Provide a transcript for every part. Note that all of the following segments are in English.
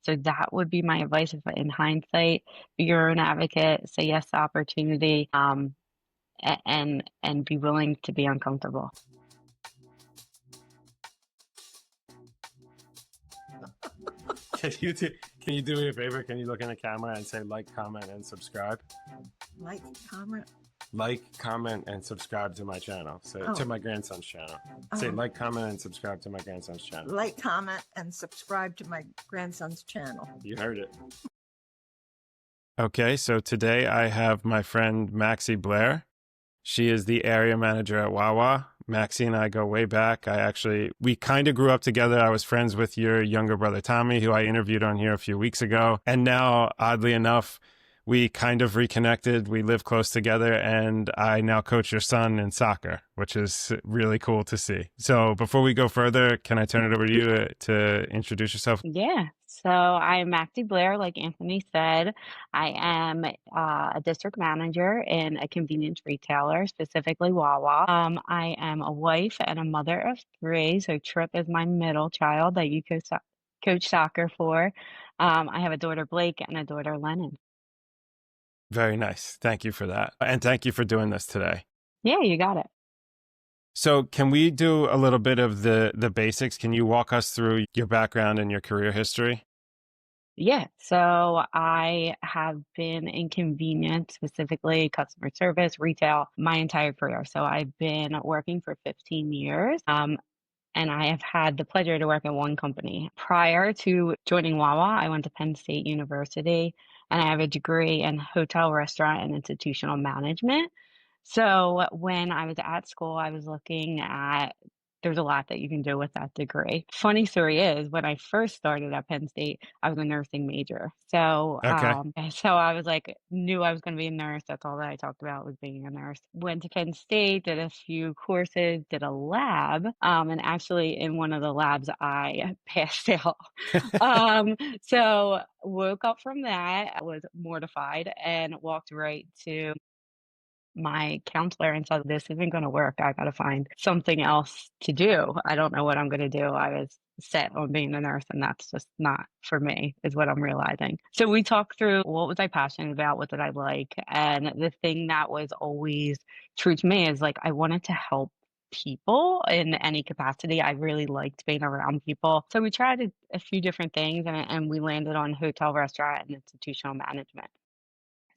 So that would be my advice if in hindsight, be your own advocate, say yes to opportunity, and be willing to be uncomfortable. Can you do me a favor? Can you look in the camera and say like, comment, and subscribe? Like, comment. Like, comment, and subscribe to my channel. So to my grandson's channel. Say Oh. like, comment, and subscribe to my grandson's channel. Like, comment, and subscribe to my grandson's channel. You heard it. Okay, so today I have my friend Maxi Blair. She is the area manager at Wawa. Maxi and I go way back. We kind of grew up together. I was friends with your younger brother, Tommy, who I interviewed on here a few weeks ago. And now, oddly enough, we kind of reconnected. We live close together, and I now coach your son in soccer, which is really cool to see. So before we go further, can I turn it over to you to introduce yourself? Yeah. So I'm Maxi Blair, like Anthony said. I am a district manager in a convenience retailer, specifically Wawa. I am a wife and a mother of three. So Trip is my middle child that you coach soccer for. I have a daughter, Blake, and a daughter, Lennon. Very nice. Thank you for that. And thank you for doing this today. Yeah, you got it. So can we do a little bit of the basics? Can you walk us through your background and your career history? Yeah, so I have been in convenience, specifically customer service, retail, my entire career. So I've been working for 15 years. And I have had the pleasure to work at one company. Prior to joining Wawa, I went to Penn State University, and I have a degree in hotel, restaurant, and institutional management. So when I was at school, I was looking at there's a lot that you can do with that degree. Funny story is, when I first started at Penn State, I was a nursing major. So, Okay. so I was like, knew I was going to be a nurse. That's all that I talked about was being a nurse. Went to Penn State, did a few courses, did a lab, and actually in one of the labs, I passed out. So woke up from that, I was mortified, and walked right to my counselor and said, "This isn't gonna work. I gotta find something else to do. I don't know what I'm gonna do." I was set on being a nurse, and that's just not for me, is what I'm realizing. So we talked through what was I passionate about, what did I like, and the thing that was always true to me is, like, I wanted to help people in any capacity. I really liked being around people. So we tried a few different things, and we landed on hotel, restaurant, and institutional management.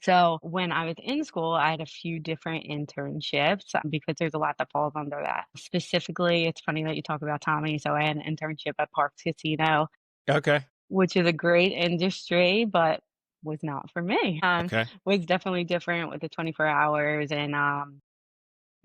So when I was in school, I had a few different internships because there's a lot that falls under that. Specifically, it's funny that you talk about Tommy. So I had an internship at Parks Casino, Okay. which is a great industry, but was not for me. Okay. Was definitely different with the 24 hours and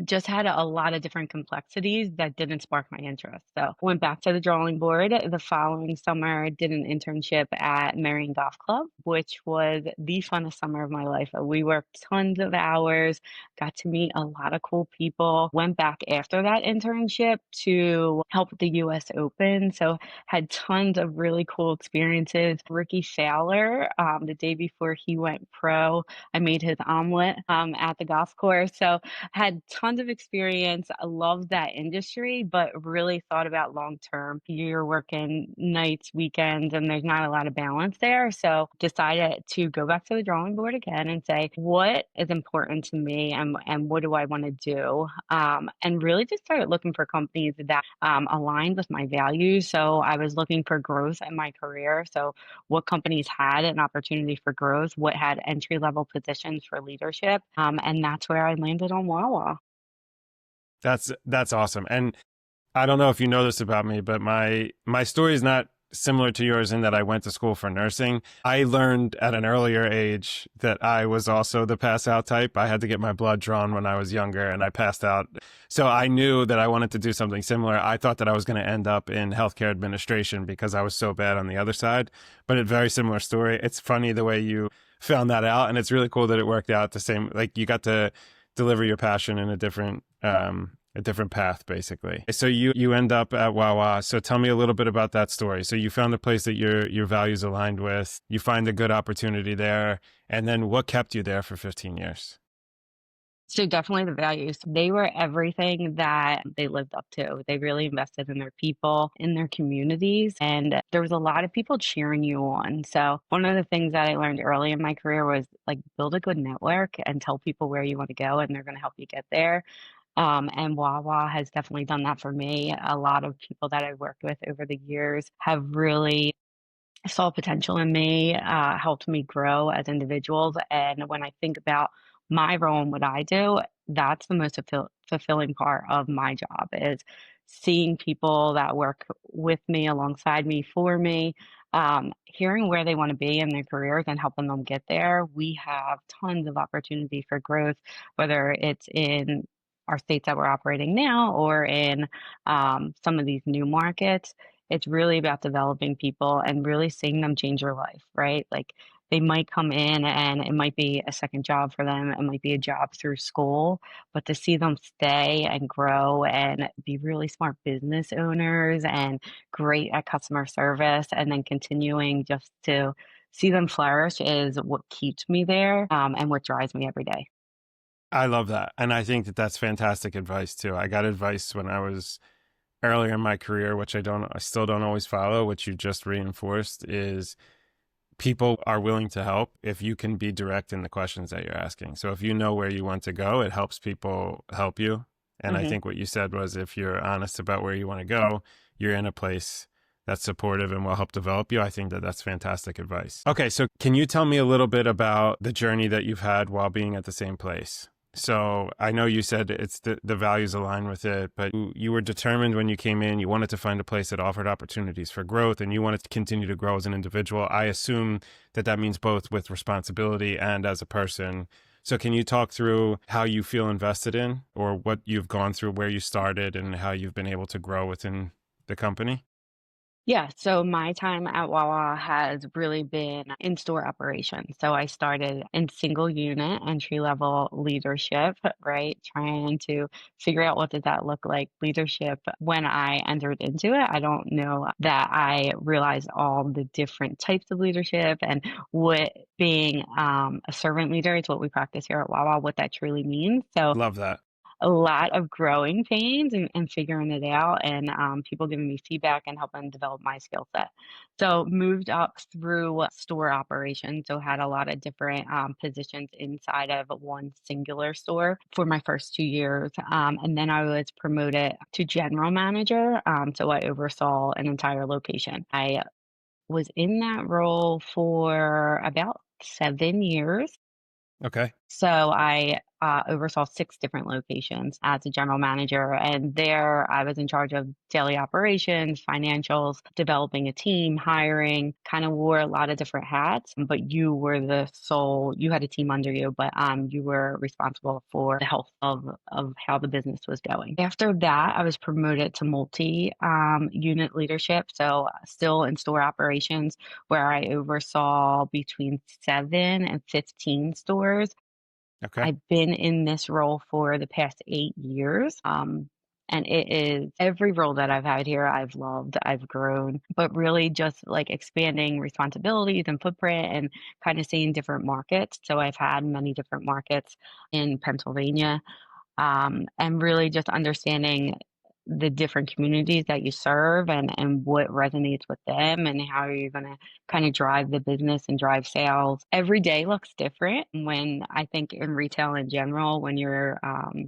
just had a lot of different complexities that didn't spark my interest. So went back to the drawing board. The following summer, did an internship at Marion Golf Club, which was the funnest summer of my life. We worked tons of hours, got to meet a lot of cool people. Went back after that internship to help with the US Open. So had tons of really cool experiences. Ricky Fowler, the day before he went pro, I made his omelet at the golf course. So had tons of experience. I loved that industry, but really thought about long term. You're working nights, weekends, and there's not a lot of balance there. So decided to go back to the drawing board again and say, what is important to me and what do I want to do? And really just started looking for companies that aligned with my values. So I was looking for growth in my career. So what companies had an opportunity for growth, what had entry level positions for leadership. And that's where I landed on Wawa. That's awesome. And I don't know if you know this about me, but my story is not similar to yours in that I went to school for nursing. I learned at an earlier age that I was also the pass out type. I had to get my blood drawn when I was younger and I passed out. So I knew that I wanted to do something similar. I thought that I was going to end up in healthcare administration because I was so bad on the other side, but a very similar story. It's funny the way you found that out, and it's really cool that it worked out the same. Like you got to deliver your passion in a different path, basically. So you end up at Wawa. So tell me a little bit about that story. So you found a place that your values aligned with. You find a good opportunity there, and then what kept you there for 15 years? So definitely the values. They were everything that they lived up to. They really invested in their people, in their communities, and there was a lot of people cheering you on. So one of the things that I learned early in my career was like build a good network and tell people where you want to go and they're going to help you get there. And Wawa has definitely done that for me. A lot of people that I've worked with over the years have really saw potential in me, helped me grow as individuals. And when I think about my role and what I do, that's the most fulfilling part of my job is seeing people that work with me, alongside me, for me, hearing where they want to be in their careers and helping them get there. We have tons of opportunity for growth, whether it's in our states that we're operating now or in some of these new markets. It's really about developing people and really seeing them change their life, right? Like they might come in and it might be a second job for them. It might be a job through school, but to see them stay and grow and be really smart business owners and great at customer service and then continuing just to see them flourish is what keeps me there, and what drives me every day. I love that. And I think that that's fantastic advice too. I got advice when I was earlier in my career, which I still don't always follow, which you just reinforced, is people are willing to help if you can be direct in the questions that you're asking. So if you know where you want to go, it helps people help you. And I Mhm. think what you said was if you're honest about where you want to go, you're in a place that's supportive and will help develop you. I think that that's fantastic advice. Okay, so can you tell me a little bit about the journey that you've had while being at the same place? So I know you said it's the values align with it, but you were determined when you came in, you wanted to find a place that offered opportunities for growth and you wanted to continue to grow as an individual. I assume that that means both with responsibility and as a person. So can you talk through how you feel invested in or what you've gone through, where you started and how you've been able to grow within the company? Yeah, so my time at Wawa has really been in-store operations. So I started in single unit entry-level leadership, right? Trying to figure out what does that look like leadership. When I entered into it, I don't know that I realized all the different types of leadership and what being a servant leader is what we practice here at Wawa, what that truly means. So Love that. a lot of growing pains and figuring it out and people giving me feedback and helping develop my skill set. So moved up through store operations. So had a lot of different positions inside of one singular store for my first 2 years. And then I was promoted to general manager. So I oversaw an entire location. I was in that role for about 7 years. Okay. So I oversaw 6 different locations as a general manager. And there I was in charge of daily operations, financials, developing a team, hiring, kind of wore a lot of different hats. But you had a team under you, but you were responsible for the health of how the business was going. After that, I was promoted to multi unit leadership. So still in store operations, where I oversaw between 7 and 15 stores. Okay. I've been in this role for the past 8 years. And it is every role that I've had here, I've loved, I've grown, but really just like expanding responsibilities and footprint and kind of seeing different markets. So I've had many different markets in Pennsylvania, and really just understanding the different communities that you serve and what resonates with them and how you're going to kind of drive the business and drive sales. Every day looks different when I think in retail in general, when you're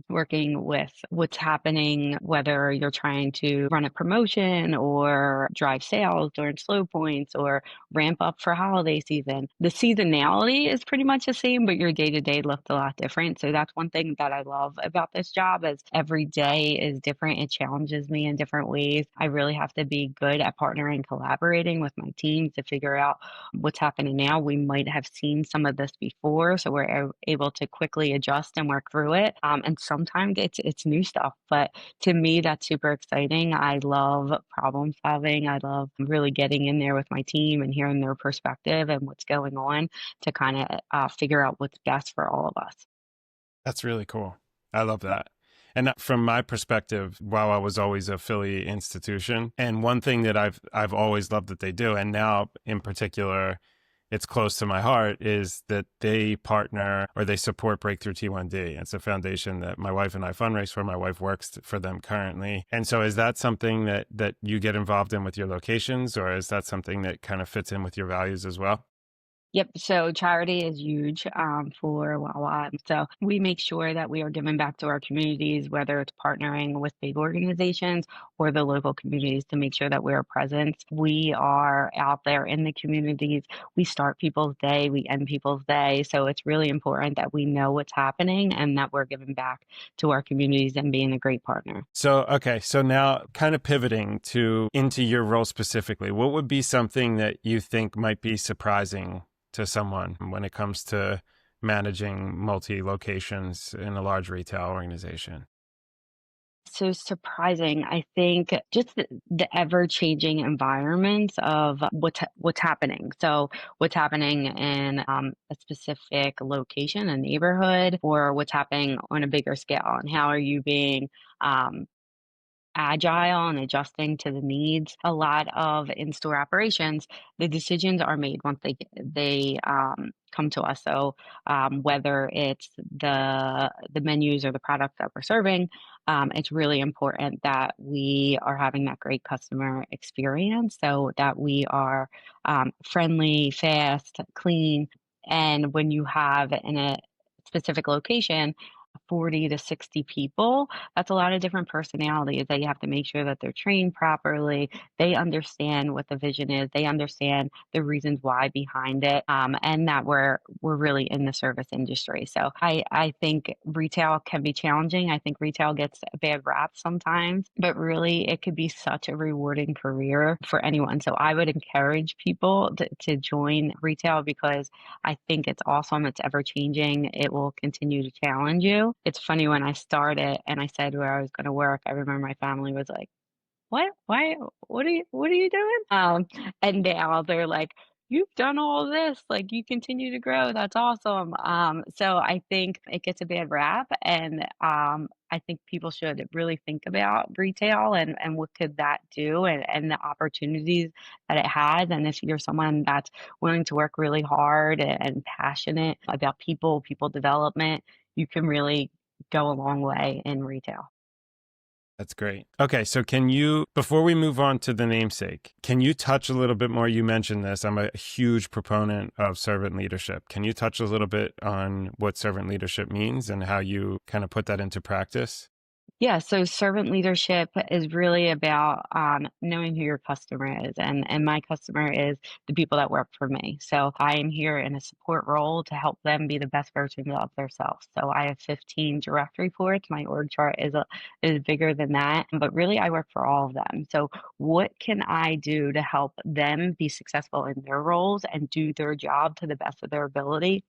working with what's happening, whether you're trying to run a promotion or drive sales during slow points or ramp up for holiday season. The seasonality is pretty much the same, but your day to day looks a lot different. So that's one thing that I love about this job is every day is different. It challenges me in different ways. I really have to be good at partnering, collaborating with my team to figure out what's happening now. We might have seen some of this before, so we're able to quickly adjust and work through it. And sometimes it's new stuff, but to me, that's super exciting. I love problem solving. I love really getting in there with my team and hearing their perspective and what's going on to kind of figure out what's best for all of us. That's really cool. I love that. And from my perspective, Wawa was always a Philly institution. And one thing that I've always loved that they do, and now in particular, it's close to my heart is that they partner or they support Breakthrough T1D. It's a foundation that my wife and I fundraise for. My wife works for them currently. And so is that something that you get involved in with your locations, or is that something that kind of fits in with your values as well? Yep. So charity is huge for Wawa. So we make sure that we are giving back to our communities, whether it's partnering with big organizations or the local communities to make sure that we're a presence. We are out there in the communities. We start people's day, we end people's day. So it's really important that we know what's happening and that we're giving back to our communities and being a great partner. So, okay. So now kind of pivoting to into your role specifically, what would be something that you think might be surprising to someone when it comes to managing multi locations in a large retail organization? So surprising. I think just the ever-changing environments of what's happening. So what's happening in a specific location, a neighborhood, or what's happening on a bigger scale, and how are you being um, agile and adjusting to the needs. A lot of in-store operations, the decisions are made once they come to us. So whether it's the menus or the products that we're serving, it's really important that we are having that great customer experience, so that we are friendly, fast, clean. And when you have in a specific location 40 to 60 people, that's a lot of different personalities that you have to make sure that they're trained properly. They understand what the vision is. They understand the reasons why behind it, and that we're really in the service industry. So I think retail can be challenging. I think retail gets a bad rap sometimes, but really it could be such a rewarding career for anyone. So I would encourage people to join retail because I think it's awesome. It's ever changing. It will continue to challenge you. It's funny when I started and I said where I was going to work, I remember my family was like, "What? Why? What are you doing?" And now they're like, "You've done all this, like you continue to grow. That's awesome." So I think it gets a bad rap, and I think people should really think about retail and what could that do, and the opportunities that it has. And if you're someone that's willing to work really hard and passionate about people development, you can really go a long way in retail. That's great. Okay, so can you, before we move on to the namesake, can you touch a little bit more? You mentioned this. I'm a huge proponent of servant leadership. Can you touch a little bit on what servant leadership means and how you kind of put that into practice? Yeah, so servant leadership is really about knowing who your customer is, and my customer is the people that work for me. So I am here in a support role to help them be the best version of themselves. So I have 15 direct reports. My org chart is bigger than that, but really I work for all of them. So what can I do to help them be successful in their roles and do their job to the best of their ability?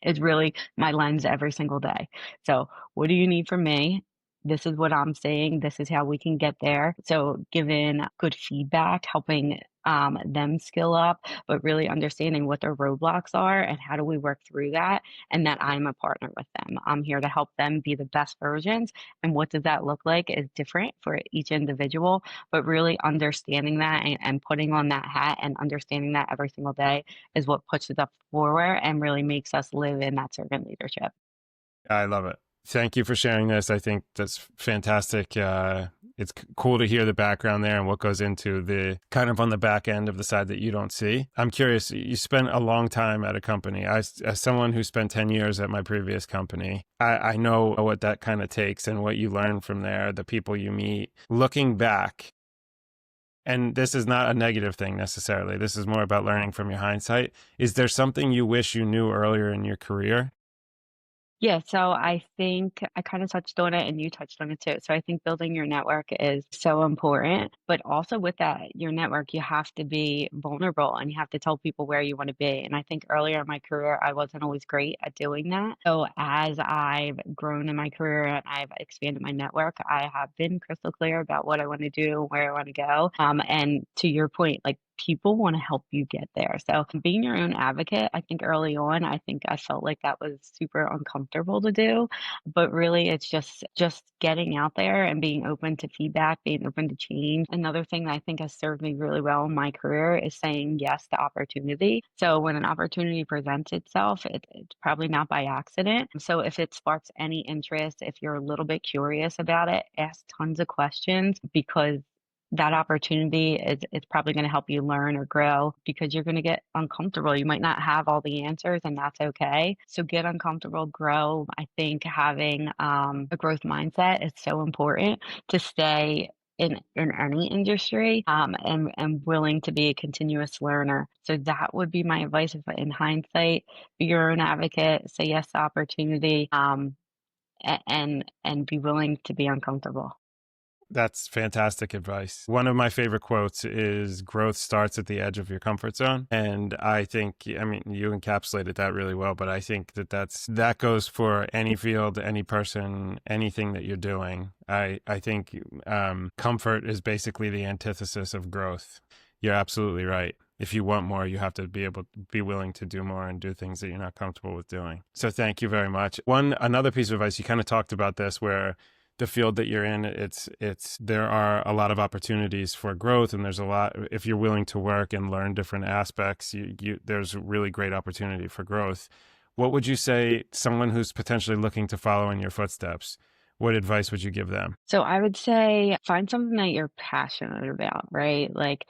Is really my lens every single day. So, what do you need from me? This is what I'm saying. This is how we can get there. So, giving good feedback, helping them skill up, but really understanding what their roadblocks are and how do we work through that, and that I'm a partner with them. I'm here to help them be the best versions. And what does that look like is different for each individual, but really understanding that and putting on that hat and understanding that every single day is what pushes us forward and really makes us live in that servant leadership. I love it. Thank you for sharing this. I think that's fantastic. It's cool to hear the background there and what goes into the kind of on the back end of the side that you don't see. I'm curious, you spent a long time at a company. As someone who spent 10 years at my previous company, I know what that kind of takes and what you learn from there, the people you meet. Looking back, and this is not a negative thing necessarily, this is more about learning from your hindsight. Is there something you wish you knew earlier in your career? Yeah, so I think I kind of touched on it and you touched on it too. So I think building your network is so important, but also with that, your network, you have to be vulnerable and you have to tell people where you want to be. And I think earlier in my career, I wasn't always great at doing that. So as I've grown in my career and I've expanded my network, I have been crystal clear about what I want to do, where I want to go. And to your point, like people want to help you get there. So being your own advocate, I think early on, I think I felt like that was super uncomfortable to do, but really it's just getting out there and being open to feedback, being open to change. Another thing that I think has served me really well in my career is saying yes to opportunity. So when an opportunity presents itself, it's probably not by accident. So if it sparks any interest, if you're a little bit curious about it, ask tons of questions, because that opportunity is probably going to help you learn or grow, because you're going to get uncomfortable. You might not have all the answers, and that's okay. So get uncomfortable, grow. I think having a growth mindset is so important to stay in any industry, and willing to be a continuous learner. So that would be my advice. If in hindsight, be your own advocate, say yes to opportunity, and be willing to be uncomfortable. That's fantastic advice. One of my favorite quotes is growth starts at the edge of your comfort zone. And I think, I mean, you encapsulated that really well, but I think that goes for any field, any person, anything that you're doing. I think comfort is basically the antithesis of growth. You're absolutely right. If you want more, you have to be willing to do more and do things that you're not comfortable with doing. So thank you very much. Another piece of advice, you kind of talked about this, where the field that you're in, there are a lot of opportunities for growth, and there's a lot, if you're willing to work and learn different aspects, there's really great opportunity for growth. What would you say to someone who's potentially looking to follow in your footsteps? What advice would you give them? So I would say find something that you're passionate about, right? Like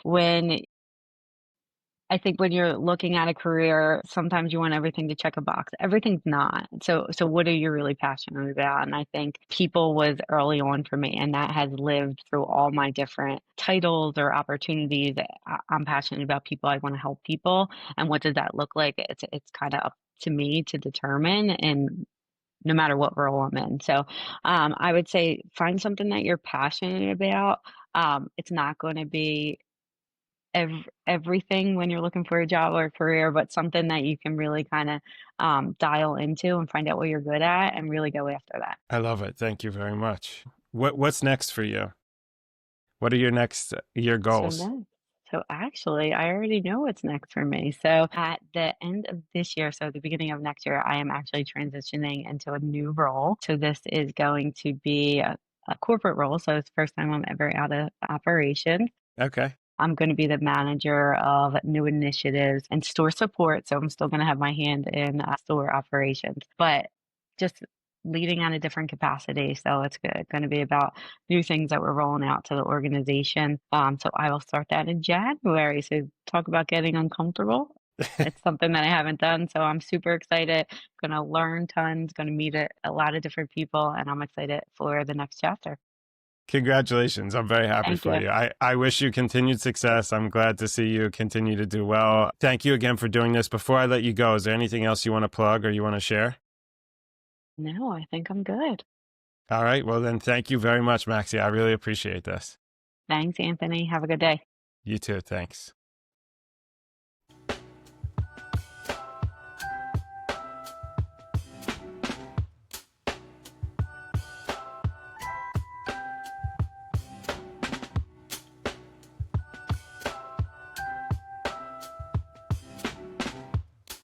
I think when you're looking at a career, sometimes you want everything to check a box. Everything's not. So what are you really passionate about? And I think people was early on for me, and that has lived through all my different titles or opportunities. I'm passionate about people. I want to help people. And what does that look like? It's kind of up to me to determine, and no matter what role I'm in. So I would say find something that you're passionate about. It's not going to be everything when you're looking for a job or a career, but something that you can really kind of dial into and find out what you're good at and really go after that. I love it. Thank you very much. What's next for you? What are your So goals? next, so actually, I already know what's next for me. So at the end of this year, so the beginning of next year, I am actually transitioning into a new role. So this is going to be a corporate role. So it's the first time I'm ever out of operations. Okay. I'm going to be the manager of new initiatives and store support. So I'm still going to have my hand in store operations, but just leading on a different capacity. So it's going to be about new things that we're rolling out to the organization. So I will start that in January. So talk about getting uncomfortable. It's something that I haven't done. So I'm super excited. Going to learn tons, going to meet a lot of different people, and I'm excited for the next chapter. Congratulations. I'm very happy Thank for you. you. I wish you continued success. I'm glad to see you continue to do well. Thank you again for doing this. Before I let you go, is there anything else you want to plug or you want to share? No, I think I'm good. All right. Well, then thank you very much, Maxi. I really appreciate this. Thanks, Anthony. Have a good day. You too. Thanks.